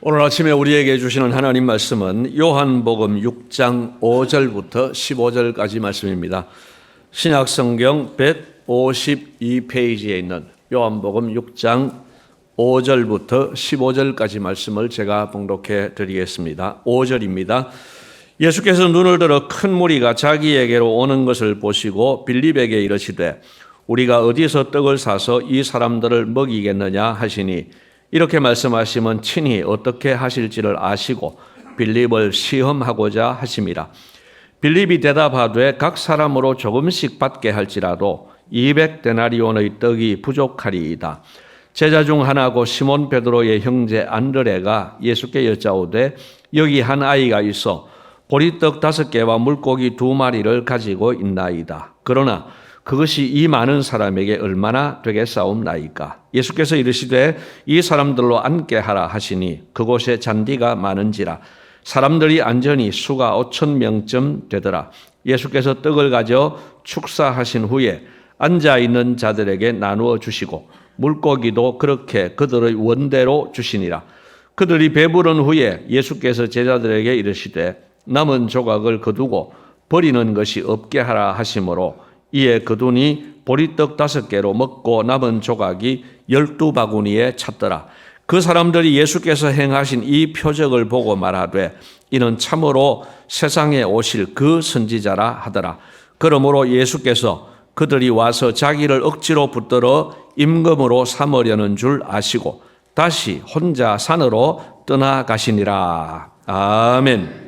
오늘 아침에 우리에게 주시는 하나님 말씀은 요한복음 6장 5절부터 15절까지 말씀입니다. 신약성경 152페이지에 있는 요한복음 6장 5절부터 15절까지 말씀을 제가 봉독해 드리겠습니다. 5절입니다. 예수께서 눈을 들어 큰 무리가 자기에게로 오는 것을 보시고 빌립에게 이르시되 우리가 어디서 떡을 사서 이 사람들을 먹이겠느냐 하시니 이렇게 말씀하시면 친히 어떻게 하실지를 아시고 빌립을 시험하고자 하심이라. 빌립이 대답하되 각 사람으로 조금씩 받게 할지라도 200데나리온의 떡이 부족하리이다. 제자 중 하나고 시몬 베드로의 형제 안드레가 예수께 여짜오되 여기 한 아이가 있어 보리떡 5개와 물고기 2마리를 가지고 있나이다. 그러나 그것이 이 많은 사람에게 얼마나 되겠사옵나이까. 예수께서 이르시되 이 사람들로 앉게 하라 하시니 그곳에 잔디가 많은지라 사람들이 앉으니 수가 5,000명쯤 되더라. 예수께서 떡을 가져 축사하신 후에 앉아있는 자들에게 나누어 주시고 물고기도 그렇게 그들의 원대로 주시니라. 그들이 배부른 후에 예수께서 제자들에게 이르시되 남은 조각을 거두고 버리는 것이 없게 하라 하시므로 이에 거두니 보리떡 5개로 먹고 남은 조각이 12바구니에 찼더라. 그 사람들이 예수께서 행하신 이 표적을 보고 말하되 이는 참으로 세상에 오실 그 선지자라 하더라. 그러므로 예수께서 그들이 와서 자기를 억지로 붙들어 임금으로 삼으려는 줄 아시고 다시 혼자 산으로 떠나가시니라. 아멘.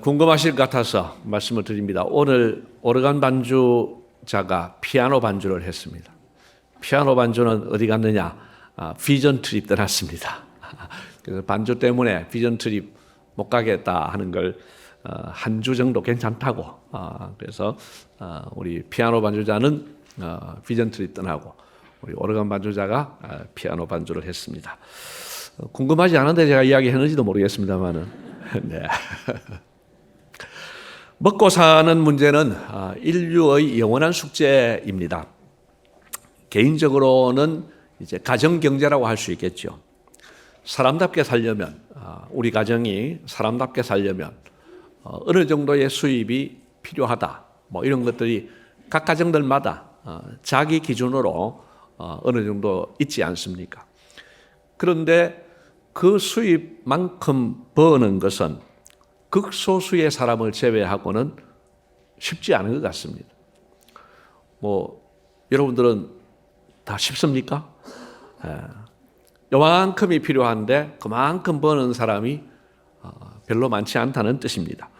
궁금하실 것 같아서 말씀을 드립니다. 오늘 오르간 반주자가 피아노 반주를 했습니다. 피아노 반주는 어디 갔느냐? 비전 트립 떠났습니다. 그래서 반주 때문에 비전 트립 못 가겠다 하는 걸 한 주 정도 괜찮다고. 그래서 우리 피아노 반주자는 비전 트립 떠나고 우리 오르간 반주자가 피아노 반주를 했습니다. 궁금하지 않은데 제가 이야기했는지도 모르겠습니다만은. 네. 먹고 사는 문제는 인류의 영원한 숙제입니다. 개인적으로는 이제 가정 경제라고 할 수 있겠죠. 사람답게 살려면 우리 가정이 사람답게 살려면 어느 정도의 수입이 필요하다. 뭐 이런 것들이 각 가정들마다 자기 기준으로 어느 정도 있지 않습니까? 그런데 그 수입만큼 버는 것은 극소수의 사람을 제외하고는 쉽지 않은 것 같습니다. 여러분들은 다 쉽습니까? 요만큼이 필요한데 그만큼 버는 사람이 별로 많지 않다는 뜻입니다.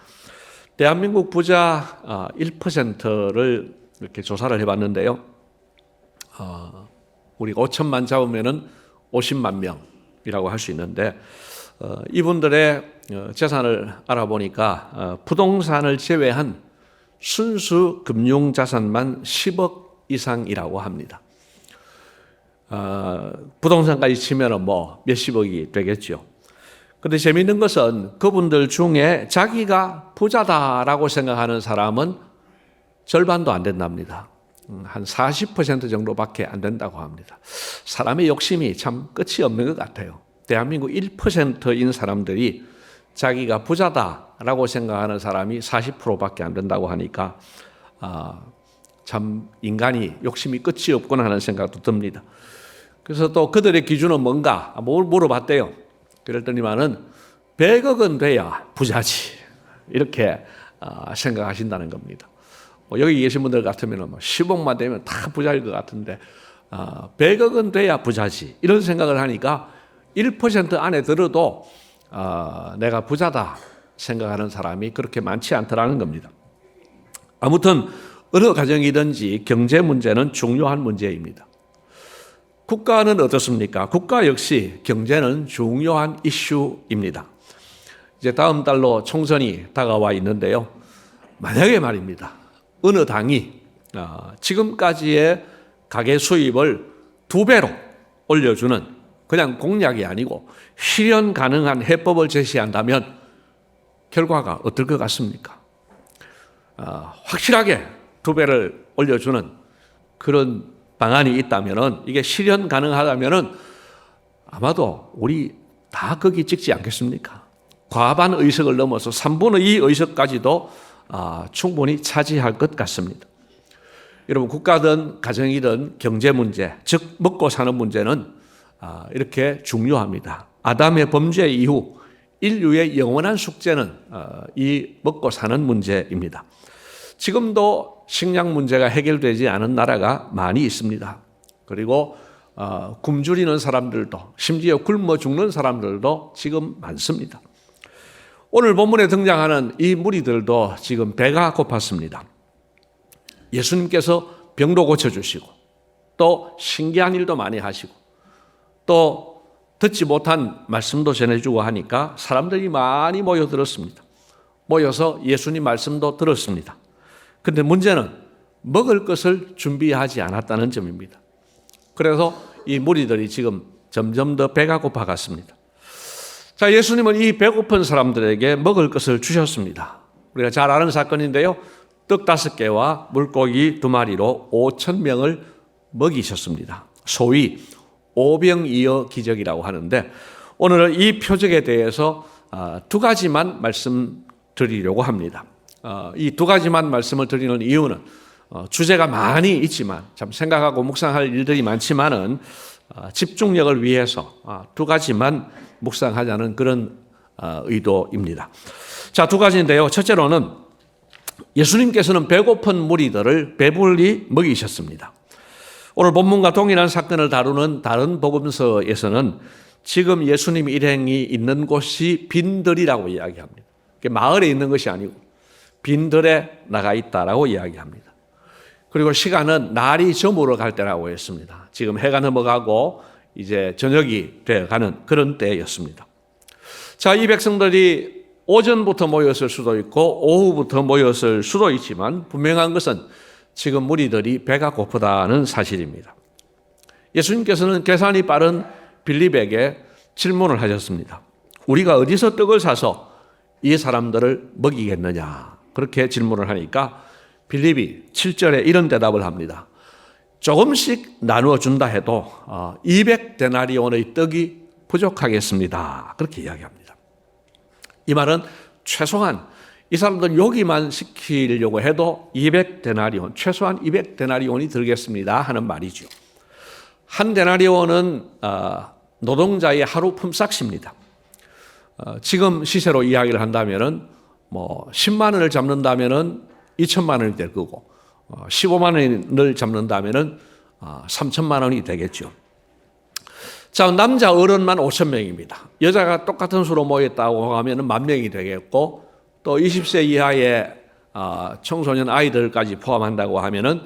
대한민국 부자 1%를 이렇게 조사를 해봤는데요. 우리가 5천만 잡으면은 50만 명. 이라고 할 수 있는데 이분들의 재산을 알아보니까 부동산을 제외한 순수 금융자산만 10억 이상이라고 합니다. 부동산까지 치면 몇십억이 되겠죠. 그런데 재미있는 것은 그분들 중에 자기가 부자다라고 생각하는 사람은 절반도 안 된답니다. 한 40% 정도밖에 안 된다고 합니다. 사람의 욕심이 참 끝이 없는 것 같아요. 대한민국 1%인 사람들이 자기가 부자다라고 생각하는 사람이 40%밖에 안 된다고 하니까 참 인간이 욕심이 끝이 없구나 하는 생각도 듭니다. 그래서 또 그들의 기준은 뭔가 물어봤대요. 그랬더니만은 100억은 돼야 부자지 이렇게 생각하신다는 겁니다. 여기 계신 분들 같으면 10억만 되면 다 부자일 것 같은데 100억은 돼야 부자지 이런 생각을 하니까 1% 안에 들어도 내가 부자다 생각하는 사람이 그렇게 많지 않더라는 겁니다. 아무튼 어느 가정이든지 경제 문제는 중요한 문제입니다. 국가는 어떻습니까? 국가 역시 경제는 중요한 이슈입니다. 이제 다음 달로 총선이 다가와 있는데요. 만약에 말입니다. 어느 당이 지금까지의 가계 수입을 2배로 올려주는 그냥 공약이 아니고 실현 가능한 해법을 제시한다면 결과가 어떨 것 같습니까? 확실하게 2배를 올려주는 그런 방안이 있다면 이게 실현 가능하다면 아마도 우리 다 거기 찍지 않겠습니까? 과반 의석을 넘어서 3분의 2 의석까지도 충분히 차지할 것 같습니다. 여러분, 국가든 가정이든 경제 문제, 즉 먹고 사는 문제는 이렇게 중요합니다. 아담의 범죄 이후 인류의 영원한 숙제는 이 먹고 사는 문제입니다. 지금도 식량 문제가 해결되지 않은 나라가 많이 있습니다. 그리고 굶주리는 사람들도, 심지어 굶어 죽는 사람들도 지금 많습니다. 오늘 본문에 등장하는 이 무리들도 지금 배가 고팠습니다. 예수님께서 병도 고쳐주시고 또 신기한 일도 많이 하시고 또 듣지 못한 말씀도 전해주고 하니까 사람들이 많이 모여들었습니다. 모여서 예수님 말씀도 들었습니다. 그런데 문제는 먹을 것을 준비하지 않았다는 점입니다. 그래서 이 무리들이 지금 점점 더 배가 고파갔습니다. 자, 예수님은 이 배고픈 사람들에게 먹을 것을 주셨습니다. 우리가 잘 아는 사건인데요. 떡 5개와 물고기 2마리로 5,000명을 먹이셨습니다. 소위 오병이어 기적이라고 하는데 오늘은 이 표적에 대해서 2가지만 말씀드리려고 합니다. 이 2가지만 말씀을 드리는 이유는 주제가 많이 있지만 참 생각하고 묵상할 일들이 많지만은 집중력을 위해서 2가지만 묵상하자는 그런 의도입니다. 자, 2가지인데요. 첫째로는 예수님께서는 배고픈 무리들을 배불리 먹이셨습니다. 오늘 본문과 동일한 사건을 다루는 다른 복음서에서는 지금 예수님 일행이 있는 곳이 빈들이라고 이야기합니다. 마을에 있는 것이 아니고 빈들에 나가 있다라고 이야기합니다. 그리고 시간은 날이 저물어 갈 때라고 했습니다. 지금 해가 넘어가고 이제 저녁이 되어가는 그런 때였습니다. 자, 이 백성들이 오전부터 모였을 수도 있고 오후부터 모였을 수도 있지만 분명한 것은 지금 무리들이 배가 고프다는 사실입니다. 예수님께서는 계산이 빠른 빌립에게 질문을 하셨습니다. 우리가 어디서 떡을 사서 이 사람들을 먹이겠느냐? 그렇게 질문을 하니까 빌립이 7절에 이런 대답을 합니다. 조금씩 나누어 준다 해도 200데나리온의 떡이 부족하겠습니다. 그렇게 이야기합니다. 이 말은 최소한 이 사람들 요기만 시키려고 해도 200데나리온, 최소한 200데나리온이 들겠습니다 하는 말이죠. 한 데나리온은 노동자의 하루 품삯입니다. 지금 시세로 이야기를 한다면은 10만 원을 잡는다면은 2천만 원이 될 거고 15만 원을 잡는다면은 3천만 원이 되겠죠. 자, 남자 어른만 5천 명입니다. 여자가 똑같은 수로 모였다고 하면 10,000명이 되겠고 또 20세 이하의 청소년 아이들까지 포함한다고 하면은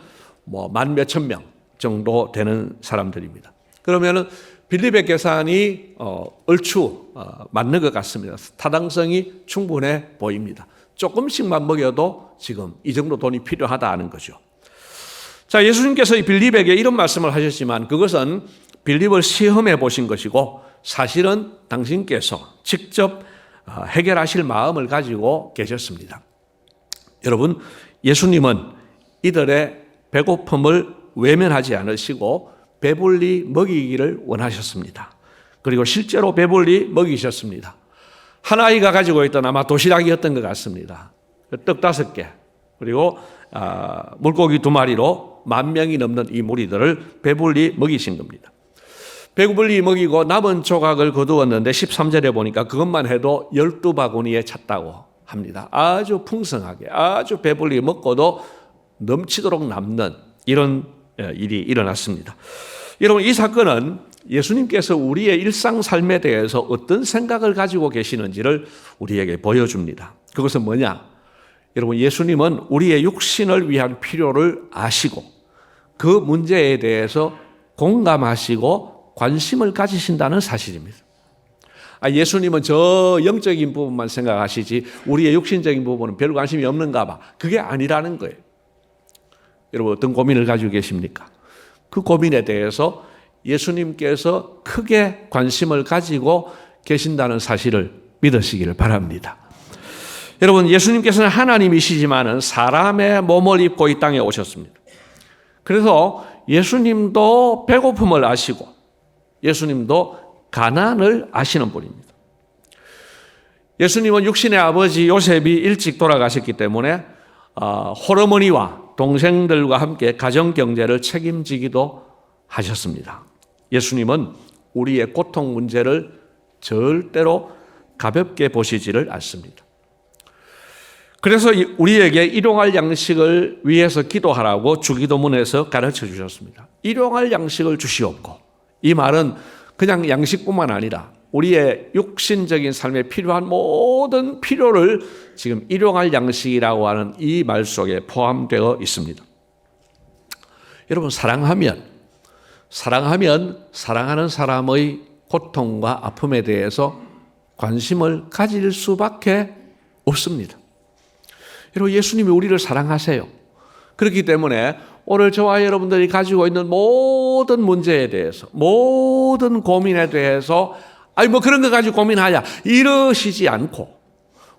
만 몇천 명 정도 되는 사람들입니다. 그러면은 빌립의 계산이 얼추 맞는 것 같습니다. 타당성이 충분해 보입니다. 조금씩만 먹여도 지금 이 정도 돈이 필요하다는 거죠. 자, 예수님께서 이 빌립에게 이런 말씀을 하셨지만 그것은 빌립을 시험해 보신 것이고 사실은 당신께서 직접 해결하실 마음을 가지고 계셨습니다. 여러분, 예수님은 이들의 배고픔을 외면하지 않으시고 배불리 먹이기를 원하셨습니다. 그리고 실제로 배불리 먹이셨습니다. 한 아이가 가지고 있던 아마 도시락이었던 것 같습니다. 떡 5개 그리고 물고기 2마리로 10,000명이 넘는 이 무리들을 배불리 먹이신 겁니다. 배불리 먹이고 남은 조각을 거두었는데 13절에 보니까 그것만 해도 12바구니에 찼다고 합니다. 아주 풍성하게 아주 배불리 먹고도 넘치도록 남는 이런 일이 일어났습니다. 여러분, 이 사건은 예수님께서 우리의 일상 삶에 대해서 어떤 생각을 가지고 계시는지를 우리에게 보여줍니다. 그것은 뭐냐? 여러분, 예수님은 우리의 육신을 위한 필요를 아시고 그 문제에 대해서 공감하시고 관심을 가지신다는 사실입니다. 예수님은 저 영적인 부분만 생각하시지 우리의 육신적인 부분은 별 관심이 없는가 봐. 그게 아니라는 거예요. 여러분, 어떤 고민을 가지고 계십니까? 그 고민에 대해서 예수님께서 크게 관심을 가지고 계신다는 사실을 믿으시기를 바랍니다. 여러분, 예수님께서는 하나님이시지만은 사람의 몸을 입고 이 땅에 오셨습니다. 그래서 예수님도 배고픔을 아시고 예수님도 가난을 아시는 분입니다. 예수님은 육신의 아버지 요셉이 일찍 돌아가셨기 때문에 홀어머니와 동생들과 함께 가정 경제를 책임지기도 하셨습니다. 예수님은 우리의 고통 문제를 절대로 가볍게 보시지를 않습니다. 그래서 우리에게 일용할 양식을 위해서 기도하라고 주기도문에서 가르쳐 주셨습니다. 일용할 양식을 주시옵고, 이 말은 그냥 양식뿐만 아니라 우리의 육신적인 삶에 필요한 모든 필요를 지금 일용할 양식이라고 하는 이 말 속에 포함되어 있습니다. 여러분, 사랑하면 사랑하는 사람의 고통과 아픔에 대해서 관심을 가질 수밖에 없습니다. 여러분, 예수님이 우리를 사랑하세요. 그렇기 때문에 오늘 저와 여러분들이 가지고 있는 모든 문제에 대해서, 모든 고민에 대해서 그런 거 가지고 고민하냐 이러시지 않고,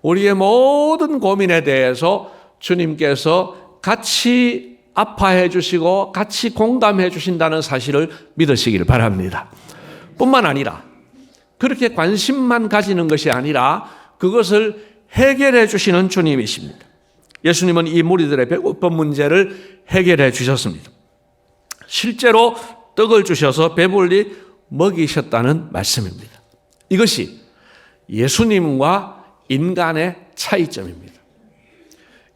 우리의 모든 고민에 대해서 주님께서 같이 아파해 주시고 같이 공감해 주신다는 사실을 믿으시길 바랍니다. 뿐만 아니라 그렇게 관심만 가지는 것이 아니라 그것을 해결해 주시는 주님이십니다. 예수님은 이 무리들의 배고픈 문제를 해결해 주셨습니다. 실제로 떡을 주셔서 배불리 먹이셨다는 말씀입니다. 이것이 예수님과 인간의 차이점입니다.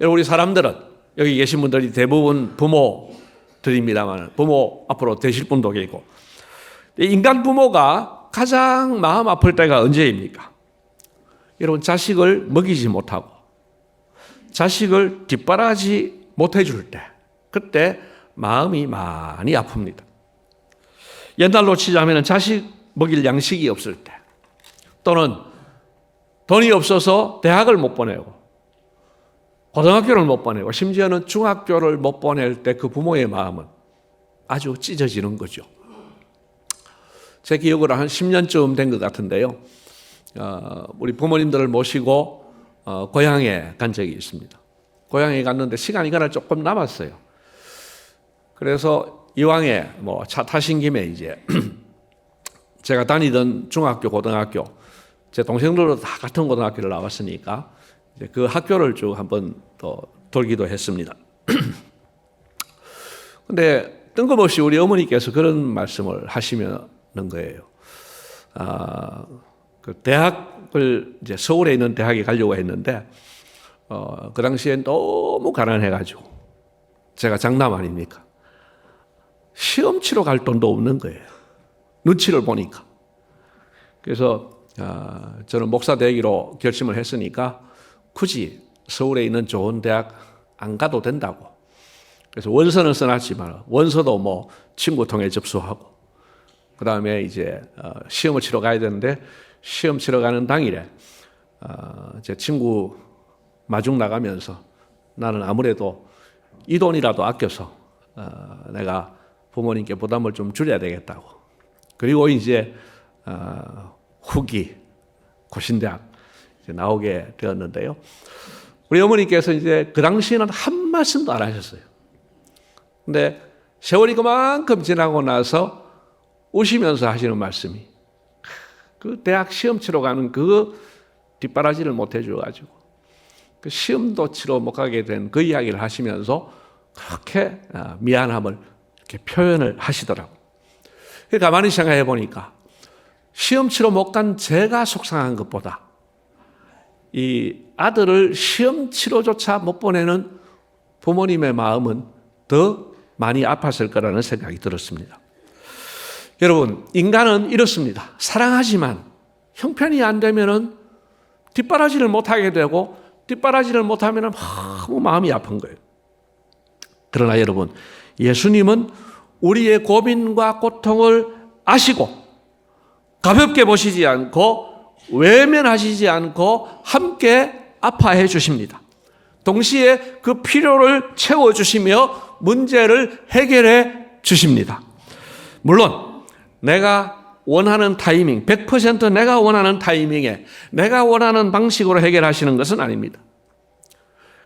여러분, 우리 사람들은, 여기 계신 분들이 대부분 부모들입니다만, 부모 앞으로 되실 분도 계시고, 인간 부모가 가장 마음 아플 때가 언제입니까? 여러분, 자식을 먹이지 못하고 자식을 뒷바라지 못해줄 때, 그때 마음이 많이 아픕니다. 옛날로 치자면 자식 먹일 양식이 없을 때, 또는 돈이 없어서 대학을 못 보내고 고등학교를 못 보내고 심지어는 중학교를 못 보낼 때 그 부모의 마음은 아주 찢어지는 거죠. 제 기억으로 한 10년쯤 된 것 같은데요. 우리 부모님들을 모시고 고향에 간 적이 있습니다. 고향에 갔는데 시간이 그날 조금 남았어요. 그래서 이왕에 차 타신 김에 이제 제가 다니던 중학교, 고등학교, 제 동생들도 다 같은 고등학교를 나왔으니까 이제 그 학교를 쭉 한번 더 돌기도 했습니다. 근데 뜬금없이 우리 어머니께서 그런 말씀을 하시는 거예요. 그 대학을 이제 서울에 있는 대학에 가려고 했는데 그 당시엔 너무 가난해가지고, 제가 장남 아닙니까? 시험 치러 갈 돈도 없는 거예요. 눈치를 보니까. 그래서 저는 목사 되기로 결심을 했으니까 굳이 서울에 있는 좋은 대학 안 가도 된다고. 그래서 원서는 써놨지만 원서도 친구 통해 접수하고, 그 다음에 이제 시험을 치러 가야 되는데 시험 치러 가는 당일에 제 친구 마중 나가면서 나는 아무래도 이 돈이라도 아껴서 내가 부모님께 부담을 좀 줄여야 되겠다고. 그리고 이제 후기 고신대학 이제 나오게 되었는데요. 우리 어머니께서 이제 그 당시에는 한 말씀도 안 하셨어요. 근데 세월이 그만큼 지나고 나서 우시면서 하시는 말씀이, 그 대학 시험 치러 가는 그 뒷바라지를 못 해줘가지고 그 시험도 치러 못 가게 된 그 이야기를 하시면서 그렇게 미안함을 이렇게 표현을 하시더라고요. 가만히 생각해 보니까 시험 치러 못 간 제가 속상한 것보다 이 아들을 시험 치러조차 못 보내는 부모님의 마음은 더 많이 아팠을 거라는 생각이 들었습니다. 여러분, 인간은 이렇습니다. 사랑하지만 형편이 안 되면은 뒷바라지를 못하게 되고, 뒷바라지를 못하면은 너무 마음이 아픈 거예요. 그러나 여러분, 예수님은 우리의 고민과 고통을 아시고 가볍게 보시지 않고 외면하시지 않고 함께 아파해 주십니다. 동시에 그 필요를 채워주시며 문제를 해결해 주십니다. 물론 내가 원하는 타이밍, 100% 내가 원하는 타이밍에 내가 원하는 방식으로 해결하시는 것은 아닙니다.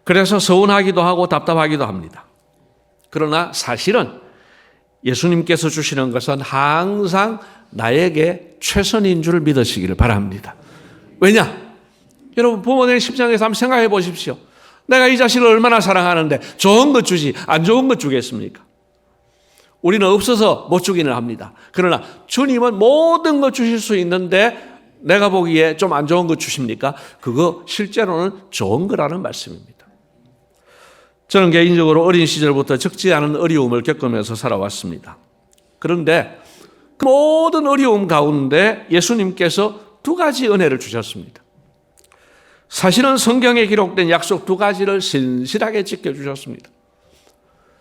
그래서 서운하기도 하고 답답하기도 합니다. 그러나 사실은 예수님께서 주시는 것은 항상 나에게 최선인 줄 믿으시기를 바랍니다. 왜냐? 여러분 부모님 입장에서 한번 생각해 보십시오. 내가 이 자식을 얼마나 사랑하는데 좋은 것 주지 안 좋은 것 주겠습니까? 우리는 없어서 못 주기는 합니다. 그러나 주님은 모든 것 주실 수 있는데 내가 보기에 좀 안 좋은 것 주십니까? 그거 실제로는 좋은 거라는 말씀입니다. 저는 개인적으로 어린 시절부터 적지 않은 어려움을 겪으면서 살아왔습니다. 그런데 그 모든 어려움 가운데 예수님께서 두 가지 은혜를 주셨습니다. 사실은 성경에 기록된 약속 두 가지를 신실하게 지켜주셨습니다.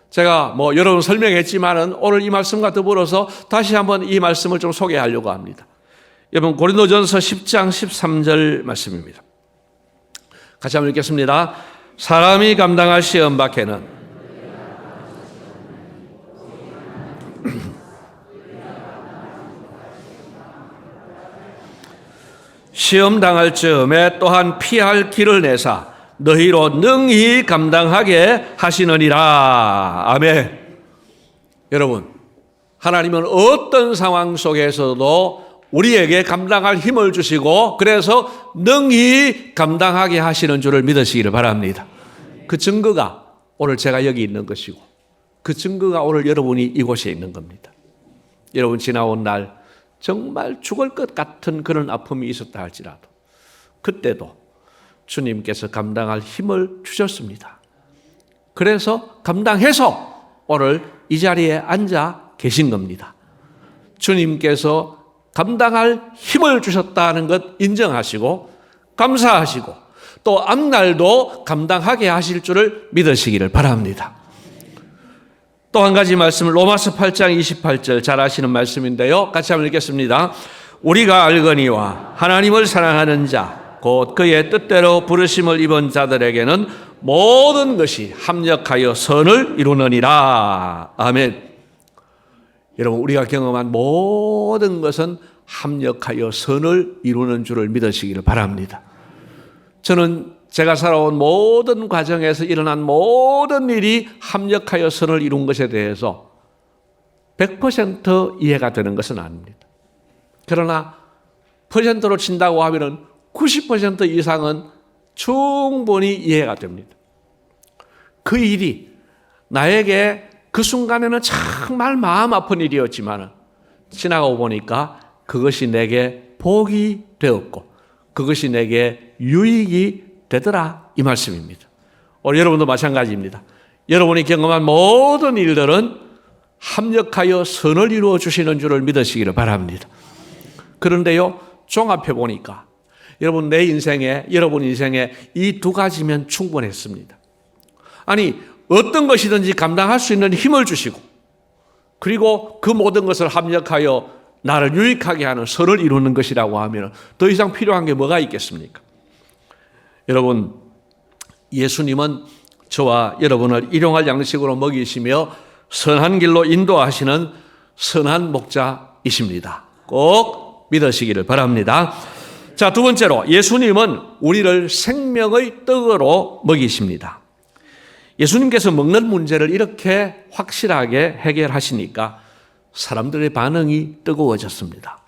제가 여러 번 설명했지만은 오늘 이 말씀과 더불어서 다시 한번 이 말씀을 좀 소개하려고 합니다. 여러분 고린도전서 10장 13절 말씀입니다. 같이 한번 읽겠습니다. 사람이 감당할 시험 밖에는 시험 당할 즈음에 또한 피할 길을 내사 너희로 능히 감당하게 하시느니라. 아멘. 여러분, 하나님은 어떤 상황 속에서도 우리에게 감당할 힘을 주시고 그래서 능히 감당하게 하시는 줄을 믿으시기를 바랍니다. 그 증거가 오늘 제가 여기 있는 것이고 그 증거가 오늘 여러분이 이곳에 있는 겁니다. 여러분 지나온 날 정말 죽을 것 같은 그런 아픔이 있었다 할지라도 그때도 주님께서 감당할 힘을 주셨습니다. 그래서 감당해서 오늘 이 자리에 앉아 계신 겁니다. 주님께서 감당할 힘을 주셨다는 것 인정하시고 감사하시고 또 앞날도 감당하게 하실 줄을 믿으시기를 바랍니다. 또 한 가지 말씀을 로마서 8장 28절 잘 아시는 말씀인데요. 같이 한번 읽겠습니다. 우리가 알거니와 하나님을 사랑하는 자, 곧 그의 뜻대로 부르심을 입은 자들에게는 모든 것이 합력하여 선을 이루느니라. 아멘. 여러분 우리가 경험한 모든 것은 합력하여 선을 이루는 줄을 믿으시기를 바랍니다. 저는 제가 살아온 모든 과정에서 일어난 모든 일이 합력하여 선을 이룬 것에 대해서 100% 이해가 되는 것은 아닙니다. 그러나 퍼센트로 친다고 하면 90% 이상은 충분히 이해가 됩니다. 그 일이 나에게 그 순간에는 정말 마음 아픈 일이었지만 지나가고 보니까 그것이 내게 복이 되었고 그것이 내게 유익이 되더라 이 말씀입니다. 오늘 여러분도 마찬가지입니다. 여러분이 경험한 모든 일들은 합력하여 선을 이루어 주시는 줄을 믿으시기를 바랍니다. 그런데요 종합해 보니까 여러분 여러분 인생에 이 두 가지면 충분했습니다. 아니 어떤 것이든지 감당할 수 있는 힘을 주시고 그리고 그 모든 것을 합력하여 나를 유익하게 하는 선을 이루는 것이라고 하면 더 이상 필요한 게 뭐가 있겠습니까? 여러분 예수님은 저와 여러분을 일용할 양식으로 먹이시며 선한 길로 인도하시는 선한 목자이십니다. 꼭 믿으시기를 바랍니다. 자, 두 번째로 예수님은 우리를 생명의 떡으로 먹이십니다. 예수님께서 먹는 문제를 이렇게 확실하게 해결하시니까 사람들의 반응이 뜨거워졌습니다.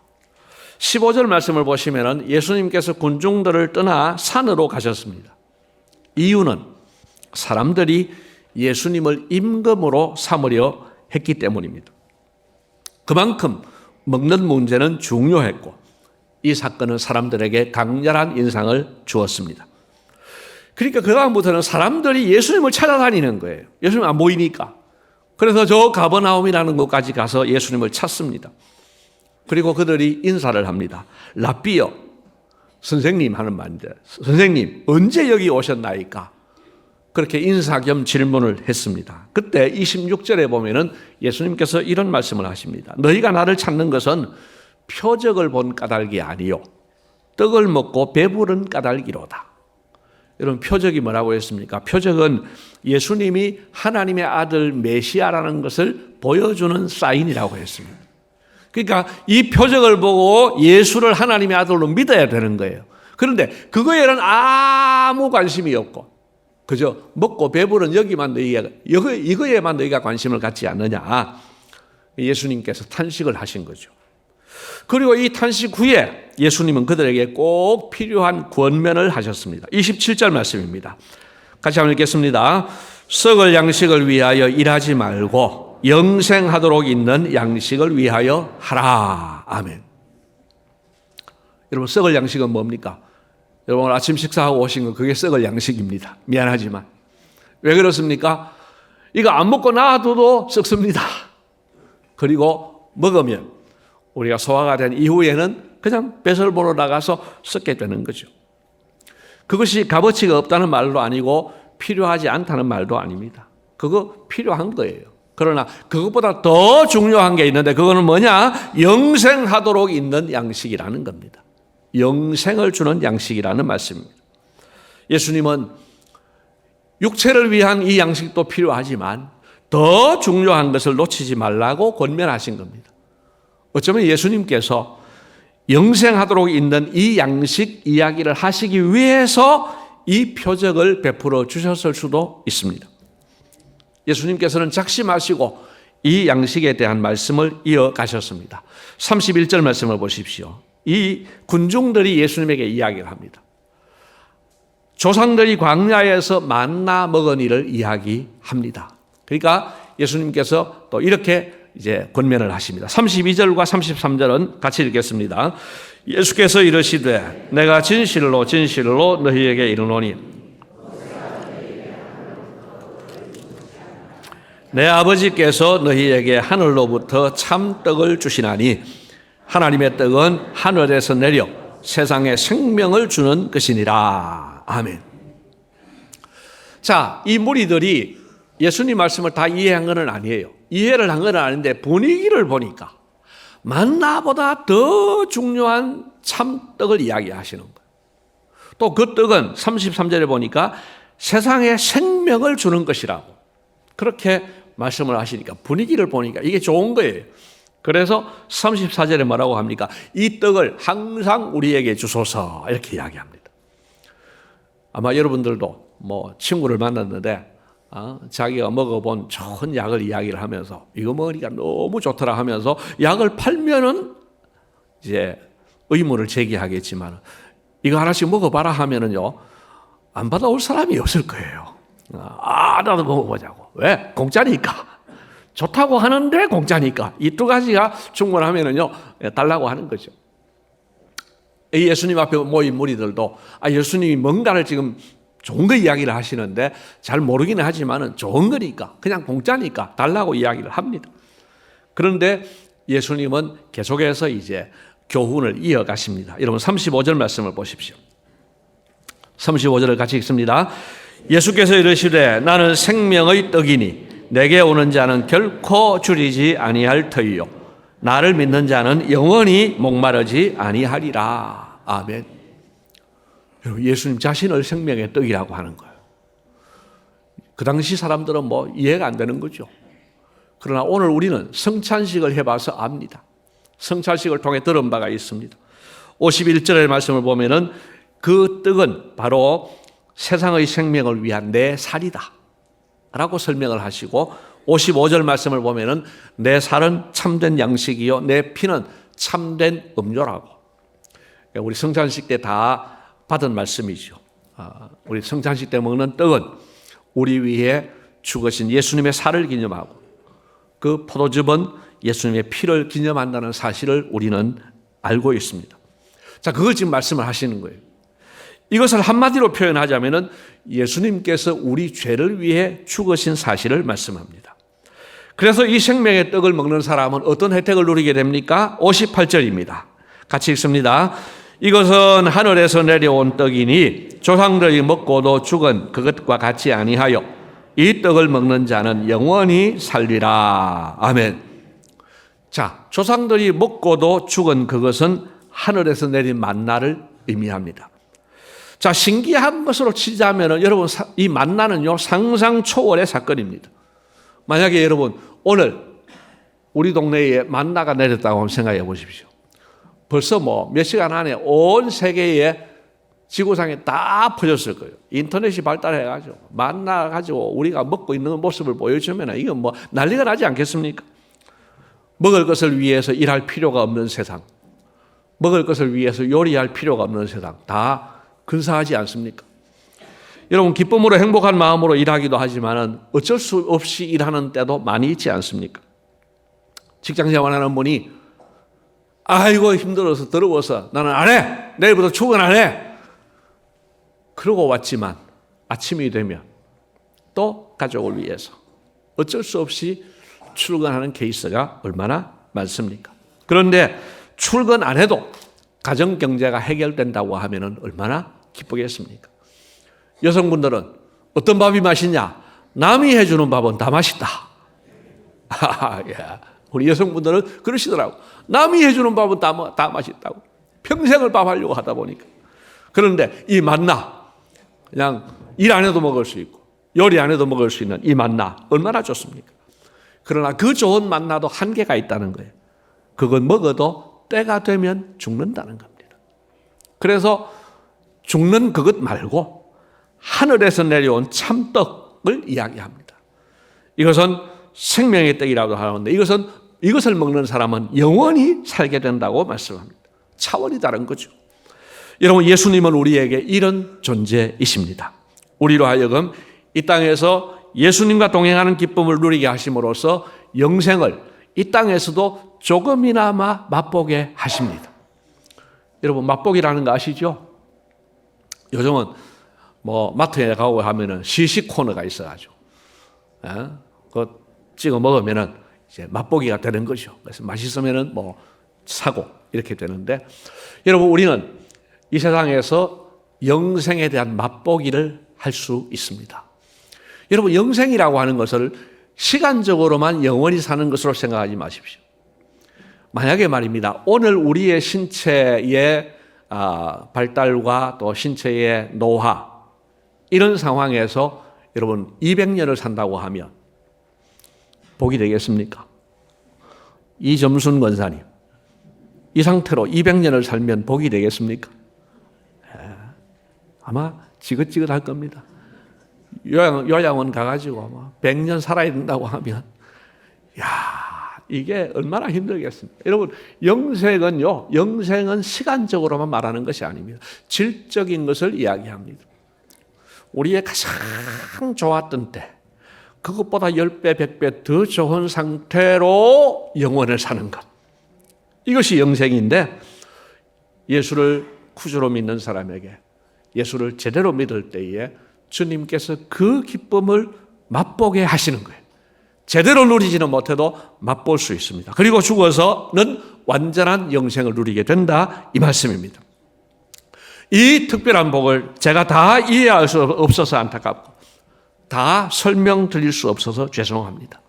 15절 말씀을 보시면 예수님께서 군중들을 떠나 산으로 가셨습니다. 이유는 사람들이 예수님을 임금으로 삼으려 했기 때문입니다. 그만큼 먹는 문제는 중요했고 이 사건은 사람들에게 강렬한 인상을 주었습니다. 그러니까 그 다음부터는 사람들이 예수님을 찾아다니는 거예요. 예수님 안 보이니까. 그래서 저 가버나움이라는 곳까지 가서 예수님을 찾습니다. 그리고 그들이 인사를 합니다. 라삐여, 선생님 하는 말인데 선생님 언제 여기 오셨나이까? 그렇게 인사 겸 질문을 했습니다. 그때 26절에 보면은 예수님께서 이런 말씀을 하십니다. 너희가 나를 찾는 것은 표적을 본 까닭이 아니요 떡을 먹고 배부른 까닭이로다. 여러분 표적이 뭐라고 했습니까? 표적은 예수님이 하나님의 아들 메시아라는 것을 보여주는 사인이라고 했습니다. 그러니까 이 표적을 보고 예수를 하나님의 아들로 믿어야 되는 거예요. 그런데 그거에는 아무 관심이 없고 그저 먹고 배부른 이거에만 너희가 관심을 갖지 않느냐. 예수님께서 탄식을 하신 거죠. 그리고 이 탄식 후에 예수님은 그들에게 꼭 필요한 권면을 하셨습니다. 27절 말씀입니다. 같이 한번 읽겠습니다. 썩을 양식을 위하여 일하지 말고 영생하도록 있는 양식을 위하여 하라. 아멘. 여러분, 썩을 양식은 뭡니까? 여러분, 오늘 아침 식사하고 오신 거 그게 썩을 양식입니다. 미안하지만. 왜 그렇습니까? 이거 안 먹고 놔둬도 썩습니다. 그리고 먹으면 우리가 소화가 된 이후에는 그냥 배설물로 나가서 썩게 되는 거죠. 그것이 값어치가 없다는 말도 아니고 필요하지 않다는 말도 아닙니다. 그거 필요한 거예요. 그러나 그것보다 더 중요한 게 있는데 그거는 뭐냐? 영생하도록 있는 양식이라는 겁니다. 영생을 주는 양식이라는 말씀입니다. 예수님은 육체를 위한 이 양식도 필요하지만 더 중요한 것을 놓치지 말라고 권면하신 겁니다. 어쩌면 예수님께서 영생하도록 있는 이 양식 이야기를 하시기 위해서 이 표적을 베풀어 주셨을 수도 있습니다. 예수님께서는 작심하시고 이 양식에 대한 말씀을 이어가셨습니다. 31절 말씀을 보십시오. 이 군중들이 예수님에게 이야기를 합니다. 조상들이 광야에서 만나 먹은 일을 이야기합니다. 그러니까 예수님께서 또 이렇게 이제 권면을 하십니다. 32절과 33절은 같이 읽겠습니다. 예수께서 이르시되 내가 진실로 진실로 너희에게 이르노니 내 아버지께서 너희에게 하늘로부터 참떡을 주시나니 하나님의 떡은 하늘에서 내려 세상에 생명을 주는 것이니라. 아멘. 자, 이 무리들이 예수님 말씀을 다 이해한 건 아니에요. 이해를 한 건 아닌데 분위기를 보니까 만나보다 더 중요한 참떡을 이야기하시는 거예요. 또 그 떡은 33절에 보니까 세상에 생명을 주는 것이라고 그렇게 말씀을 하시니까 분위기를 보니까 이게 좋은 거예요. 그래서 34절에 뭐라고 합니까? 이 떡을 항상 우리에게 주소서 이렇게 이야기합니다. 아마 여러분들도 뭐 친구를 만났는데 자기가 먹어본 좋은 약을 이야기를 하면서 이거 먹으니까 너무 좋더라 하면서 약을 팔면은 이제 의문을 제기하겠지만 이거 하나씩 먹어봐라 하면은요 안 받아올 사람이 없을 거예요. 나도 먹어보자고. 왜? 공짜니까. 좋다고 하는데 공짜니까. 이 두 가지가 충분하면은요 달라고 하는 거죠. 이 예수님 앞에 모인 무리들도 예수님이 뭔가를 지금 좋은 거 이야기를 하시는데 잘 모르기는 하지만은 좋은 거니까 그냥 공짜니까 달라고 이야기를 합니다. 그런데 예수님은 계속해서 이제 교훈을 이어가십니다. 여러분 35절 말씀을 보십시오. 35절을 같이 읽습니다. 예수께서 이르시되 나는 생명의 떡이니 내게 오는 자는 결코 줄이지 아니할 터이요 나를 믿는 자는 영원히 목마르지 아니하리라. 아멘. 예수님 자신을 생명의 떡이라고 하는 거예요. 그 당시 사람들은 뭐 이해가 안 되는 거죠. 그러나 오늘 우리는 성찬식을 해봐서 압니다. 성찬식을 통해 들은 바가 있습니다. 51절의 말씀을 보면은 그 떡은 바로 세상의 생명을 위한 내 살이다 라고 설명을 하시고 55절 말씀을 보면은 내 살은 참된 양식이요 내 피는 참된 음료라고. 우리 성찬식 때 다 받은 말씀이죠. 우리 성찬식 때 먹는 떡은 우리 위해 죽으신 예수님의 살을 기념하고 그 포도즙은 예수님의 피를 기념한다는 사실을 우리는 알고 있습니다. 자, 그걸 지금 말씀을 하시는 거예요. 이것을 한마디로 표현하자면은 예수님께서 우리 죄를 위해 죽으신 사실을 말씀합니다. 그래서 이 생명의 떡을 먹는 사람은 어떤 혜택을 누리게 됩니까? 58절입니다. 같이 읽습니다. 이것은 하늘에서 내려온 떡이니 조상들이 먹고도 죽은 그것과 같이 아니하여 이 떡을 먹는 자는 영원히 살리라. 아멘. 자, 조상들이 먹고도 죽은 그것은 하늘에서 내린 만나를 의미합니다. 자, 신기한 것으로 치자면은 여러분 이 만나는요 상상 초월의 사건입니다. 만약에 여러분 오늘 우리 동네에 만나가 내렸다고 한번 생각해 보십시오. 벌써 뭐 몇 시간 안에 온 세계에 지구상에 다 퍼졌을 거예요. 인터넷이 발달해가지고 만나 가지고 우리가 먹고 있는 모습을 보여주면 이건 뭐 난리가 나지 않겠습니까? 먹을 것을 위해서 일할 필요가 없는 세상. 먹을 것을 위해서 요리할 필요가 없는 세상, 다 근사하지 않습니까? 여러분, 기쁨으로 행복한 마음으로 일하기도 하지만 어쩔 수 없이 일하는 때도 많이 있지 않습니까? 직장 생활하는 분이 아이고 힘들어서 더러워서 나는 안 해. 내일부터 출근 안 해. 그러고 왔지만 아침이 되면 또 가족을 위해서 어쩔 수 없이 출근하는 케이스가 얼마나 많습니까? 그런데 출근 안 해도 가정 경제가 해결된다고 하면 얼마나 기쁘겠습니까? 여성분들은 어떤 밥이 맛있냐? 남이 해주는 밥은 다 맛있다. 우리 여성분들은 그러시더라고. 남이 해주는 밥은 다 맛있다고. 평생을 밥하려고 하다 보니까. 그런데 이 만나, 그냥 일 안 해도 먹을 수 있고 요리 안 해도 먹을 수 있는 이 만나 얼마나 좋습니까? 그러나 그 좋은 만나도 한계가 있다는 거예요. 그건 먹어도 때가 되면 죽는다는 겁니다. 그래서 죽는 그것 말고 하늘에서 내려온 참떡을 이야기합니다. 이것은 생명의 떡이라고 하는데 이것을 먹는 사람은 영원히 살게 된다고 말씀합니다. 차원이 다른 거죠. 여러분, 예수님은 우리에게 이런 존재이십니다. 우리로 하여금 이 땅에서 예수님과 동행하는 기쁨을 누리게 하심으로써 영생을 이 땅에서도 조금이나마 맛보게 하십니다. 여러분, 맛보기라는 거 아시죠? 요즘은 마트에 가고 하면은 시식 코너가 있어가지고, 그거 찍어 먹으면은 이제 맛보기가 되는 거죠. 그래서 맛있으면은 사고 이렇게 되는데, 여러분, 우리는 이 세상에서 영생에 대한 맛보기를 할 수 있습니다. 여러분, 영생이라고 하는 것을 시간적으로만 영원히 사는 것으로 생각하지 마십시오. 만약에 말입니다, 오늘 우리의 신체의 발달과 또 신체의 노화, 이런 상황에서 여러분 200년을 산다고 하면 복이 되겠습니까? 이점순 권사님, 이 상태로 200년을 살면 복이 되겠습니까? 아마 지긋지긋할 겁니다. 요양원 가가지고 100년 살아야 된다고 하면, 이게 얼마나 힘들겠습니까? 여러분, 영생은 시간적으로만 말하는 것이 아닙니다. 질적인 것을 이야기합니다. 우리의 가장 좋았던 때, 그것보다 10배, 100배 더 좋은 상태로 영원을 사는 것. 이것이 영생인데, 예수를 구주로 믿는 사람에게 예수를 제대로 믿을 때에 주님께서 그 기쁨을 맛보게 하시는 거예요. 제대로 누리지는 못해도 맛볼 수 있습니다. 그리고 죽어서는 완전한 영생을 누리게 된다, 이 말씀입니다. 이 특별한 복을 제가 다 이해할 수 없어서 안타깝고 다 설명드릴 수 없어서 죄송합니다.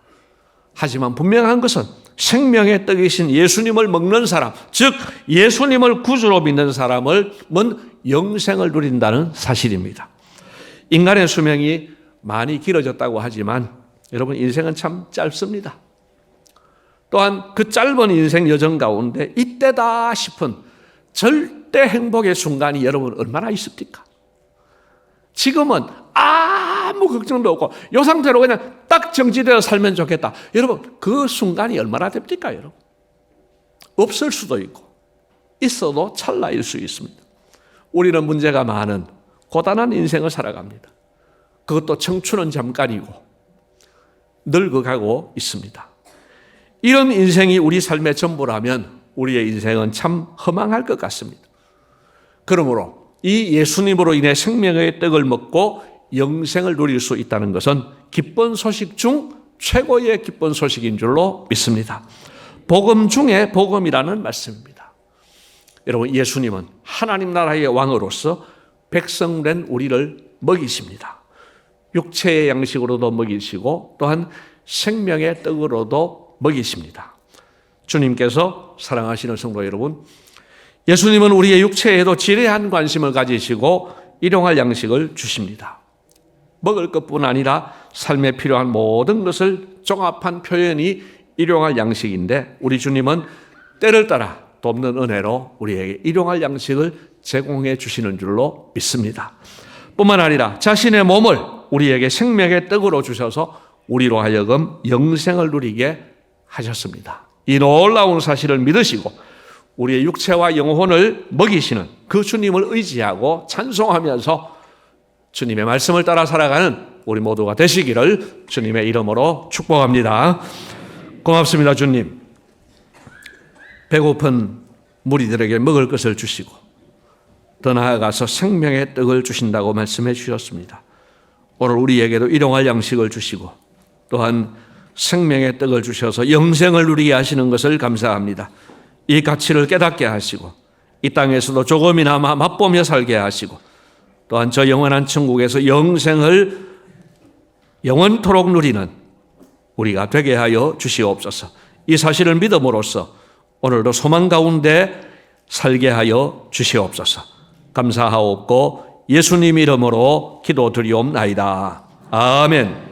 하지만 분명한 것은 생명의 떡이신 예수님을 먹는 사람, 즉 예수님을 구주로 믿는 사람은 영생을 누린다는 사실입니다. 인간의 수명이 많이 길어졌다고 하지만 여러분, 인생은 참 짧습니다. 또한 그 짧은 인생 여정 가운데 이때다 싶은 절대 행복의 순간이 여러분 얼마나 있습니까? 지금은 아무 걱정도 없고 이 상태로 그냥 딱 정지되어 살면 좋겠다. 여러분, 그 순간이 얼마나 됩니까? 여러분, 없을 수도 있고 있어도 찰나일 수 있습니다. 우리는 문제가 많은 고단한 인생을 살아갑니다. 그것도 청춘은 잠깐이고 늙어가고 있습니다. 이런 인생이 우리 삶의 전부라면 우리의 인생은 참 허망할 것 같습니다. 그러므로 이 예수님으로 인해 생명의 떡을 먹고 영생을 누릴 수 있다는 것은 기쁜 소식 중 최고의 기쁜 소식인 줄로 믿습니다. 복음 중에 복음이라는 말씀입니다. 여러분, 예수님은 하나님 나라의 왕으로서 백성된 우리를 먹이십니다. 육체의 양식으로도 먹이시고 또한 생명의 떡으로도 먹이십니다. 주님께서 사랑하시는 성도 여러분, 예수님은 우리의 육체에도 지대한 관심을 가지시고 일용할 양식을 주십니다. 먹을 것뿐 아니라 삶에 필요한 모든 것을 종합한 표현이 일용할 양식인데, 우리 주님은 때를 따라 돕는 은혜로 우리에게 일용할 양식을 제공해 주시는 줄로 믿습니다. 뿐만 아니라 자신의 몸을 우리에게 생명의 떡으로 주셔서 우리로 하여금 영생을 누리게 하셨습니다. 이 놀라운 사실을 믿으시고 우리의 육체와 영혼을 먹이시는 그 주님을 의지하고 찬송하면서 주님의 말씀을 따라 살아가는 우리 모두가 되시기를 주님의 이름으로 축복합니다. 고맙습니다, 주님. 배고픈 무리들에게 먹을 것을 주시고 더 나아가서 생명의 떡을 주신다고 말씀해 주셨습니다. 오늘 우리에게도 일용할 양식을 주시고 또한 생명의 떡을 주셔서 영생을 누리게 하시는 것을 감사합니다. 이 가치를 깨닫게 하시고 이 땅에서도 조금이나마 맛보며 살게 하시고 또한 저 영원한 천국에서 영생을 영원토록 누리는 우리가 되게 하여 주시옵소서. 이 사실을 믿음으로써 오늘도 소망 가운데 살게 하여 주시옵소서. 감사하옵고 예수님 이름으로 기도드리옵나이다. 아멘.